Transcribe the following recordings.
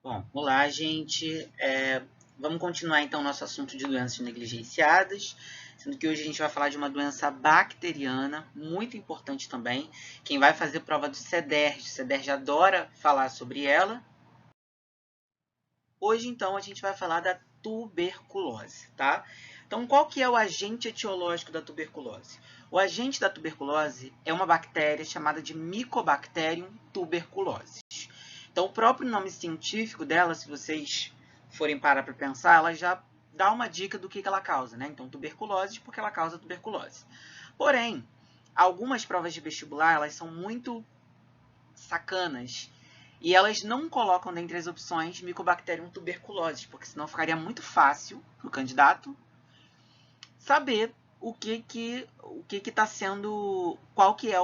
Bom, olá, gente. Vamos continuar então nosso assunto de doenças negligenciadas, sendo que hoje a gente vai falar de uma doença bacteriana, muito importante também. Quem vai fazer prova do CEDERJ adora falar sobre ela. Hoje, então, a gente vai falar da tuberculose, tá? Então, qual que é o agente etiológico da tuberculose? O agente da tuberculose é uma bactéria chamada de Mycobacterium tuberculosis. Então, o próprio nome científico dela, se vocês forem parar para pensar, ela já dá uma dica do que ela causa, né? Então, tuberculose, porque ela causa tuberculose. Porém, algumas provas de vestibular, elas são muito sacanas e elas não colocam dentre as opções Mycobacterium tuberculosis, porque senão ficaria muito fácil para o candidato saber o que está sendo, qual que é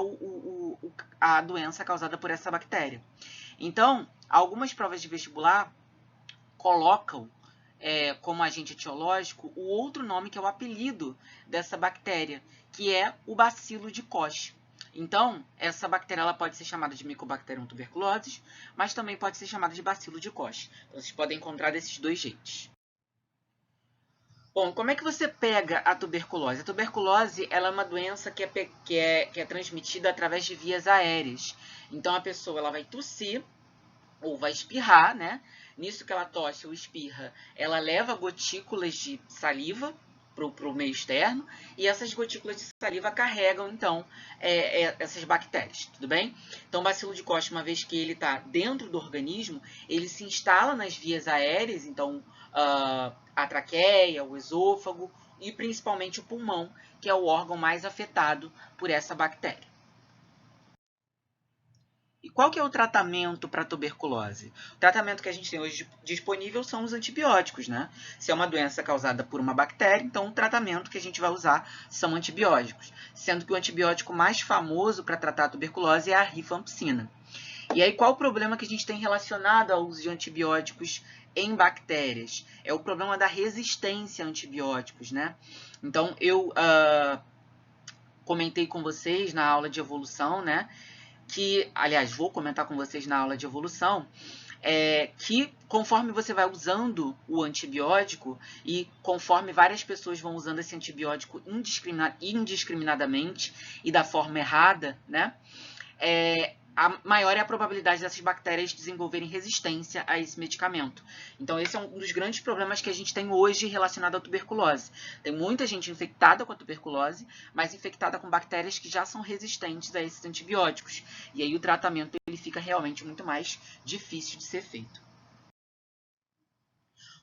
a doença causada por essa bactéria. Então, algumas provas de vestibular colocam como agente etiológico o outro nome que é o apelido dessa bactéria, que é o bacilo de Koch. Então, essa bactéria ela pode ser chamada de Mycobacterium tuberculosis, mas também pode ser chamada de bacilo de Koch. Então, vocês podem encontrar desses dois jeitos. Bom, como é que você pega a tuberculose? A tuberculose ela é uma doença que é transmitida através de vias aéreas. Então, a pessoa ela vai tossir ou vai espirrar, né? Nisso que ela tosse ou espirra, ela leva gotículas de saliva para o meio externo e essas gotículas de saliva carregam, então, essas bactérias, tudo bem? Então, o bacilo de Koch, uma vez que ele está dentro do organismo, ele se instala nas vias aéreas, então, a traqueia, o esôfago e principalmente o pulmão, que é o órgão mais afetado por essa bactéria. E qual que é o tratamento para tuberculose? O tratamento que a gente tem hoje disponível são os antibióticos, né? Se é uma doença causada por uma bactéria, então o tratamento que a gente vai usar são antibióticos, sendo que o antibiótico mais famoso para tratar a tuberculose é a rifampicina. E aí qual o problema que a gente tem relacionado ao uso de antibióticos em bactérias? É o problema da resistência a antibióticos, né? Então eu comentei com vocês na aula de evolução, né? Que, aliás, vou comentar com vocês na aula de evolução, que conforme você vai usando o antibiótico e conforme várias pessoas vão usando esse antibiótico indiscriminadamente e da forma errada, né, a maior é a probabilidade dessas bactérias desenvolverem resistência a esse medicamento. Então, esse é um dos grandes problemas que a gente tem hoje relacionado à tuberculose. Tem muita gente infectada com a tuberculose, mas infectada com bactérias que já são resistentes a esses antibióticos. E aí o tratamento ele fica realmente muito mais difícil de ser feito.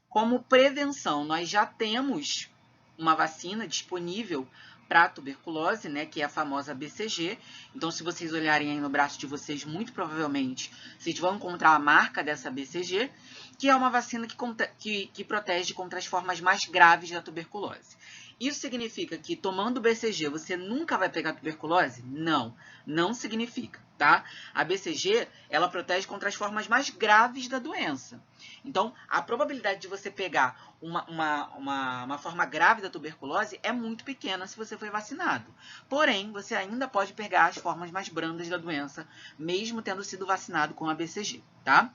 Como prevenção, nós já temos uma vacina disponível para a tuberculose, né, que é a famosa BCG. Então, se vocês olharem aí no braço de vocês, muito provavelmente vocês vão encontrar a marca dessa BCG, que é uma vacina que protege contra as formas mais graves da tuberculose. Isso significa que tomando BCG você nunca vai pegar tuberculose? Não, não significa, tá? A BCG, ela protege contra as formas mais graves da doença. Então, a probabilidade de você pegar uma forma grave da tuberculose é muito pequena se você foi vacinado. Porém, você ainda pode pegar as formas mais brandas da doença, mesmo tendo sido vacinado com a BCG, tá?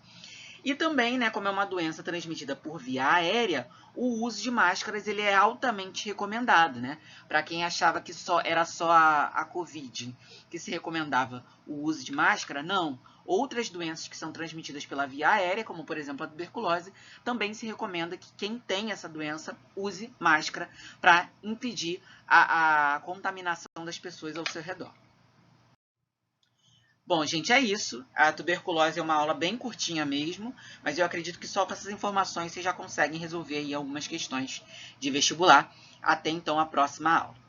E também, né, como é uma doença transmitida por via aérea, o uso de máscaras ele é altamente recomendado, né? Para quem achava que era só a Covid que se recomendava o uso de máscara, não. Outras doenças que são transmitidas pela via aérea, como por exemplo a tuberculose, também se recomenda que quem tem essa doença use máscara para impedir a contaminação das pessoas ao seu redor. Bom, gente, é isso. A tuberculose é uma aula bem curtinha mesmo, mas eu acredito que só com essas informações vocês já conseguem resolver aí algumas questões de vestibular. Até então a próxima aula.